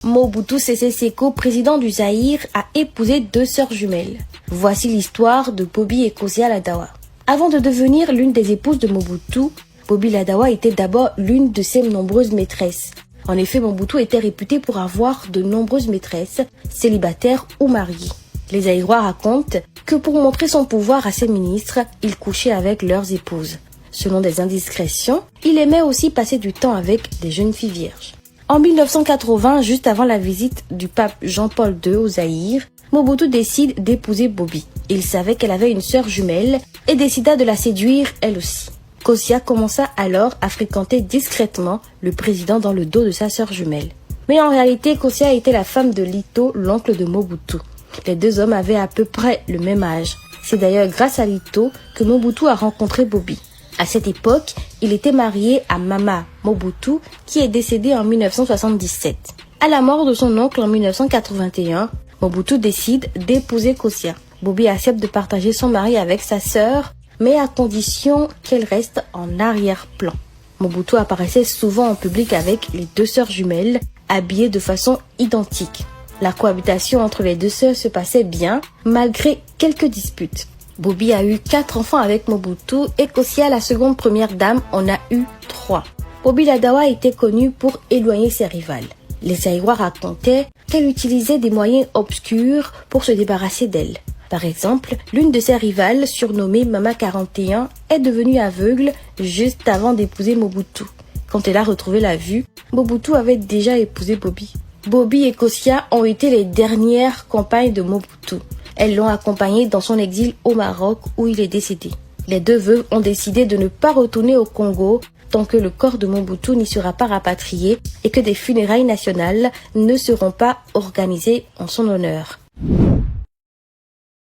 Mobutu Sese Seko, président du Zaïre, a épousé 2 sœurs jumelles. Voici l'histoire de Bobby et Kosia Ladawa. Avant de devenir l'une des épouses de Mobutu, Bobby Ladawa était d'abord l'une de ses nombreuses maîtresses. En effet, Mobutu était réputé pour avoir de nombreuses maîtresses, célibataires ou mariées. Les Zaïrois racontent que pour montrer son pouvoir à ses ministres, il couchait avec leurs épouses. Selon des indiscrétions, il aimait aussi passer du temps avec des jeunes filles vierges. En 1980, juste avant la visite du pape Jean-Paul II au Zaïre, Mobutu décide d'épouser Bobby. Il savait qu'elle avait une sœur jumelle et décida de la séduire elle aussi. Kosia commença alors à fréquenter discrètement le président dans le dos de sa sœur jumelle. Mais en réalité, Kosia était la femme de Lito, l'oncle de Mobutu. Les 2 hommes avaient à peu près le même âge. C'est d'ailleurs grâce à Lito que Mobutu a rencontré Bobby. À cette époque, il était marié à Mama Mobutu, qui est décédée en 1977. À la mort de son oncle en 1981, Mobutu décide d'épouser Kosia. Bobby accepte de partager son mari avec sa sœur, mais à condition qu'elle reste en arrière-plan. Mobutu apparaissait souvent en public avec les 2 sœurs jumelles, habillées de façon identique. La cohabitation entre les 2 sœurs se passait bien, malgré quelques disputes. Bobby a eu 4 enfants avec Mobutu et Kosia, la seconde première dame, en a eu 3. Bobby Ladawa était connue pour éloigner ses rivales. Les Zaïrois racontaient qu'elle utilisait des moyens obscurs pour se débarrasser d'elle. Par exemple, l'une de ses rivales, surnommée Mama 41, est devenue aveugle juste avant d'épouser Mobutu. Quand elle a retrouvé la vue, Mobutu avait déjà épousé Bobby. Bobby et Kosia ont été les dernières compagnes de Mobutu. Elles l'ont accompagné dans son exil au Maroc où il est décédé. Les 2 veuves ont décidé de ne pas retourner au Congo tant que le corps de Mobutu n'y sera pas rapatrié et que des funérailles nationales ne seront pas organisées en son honneur.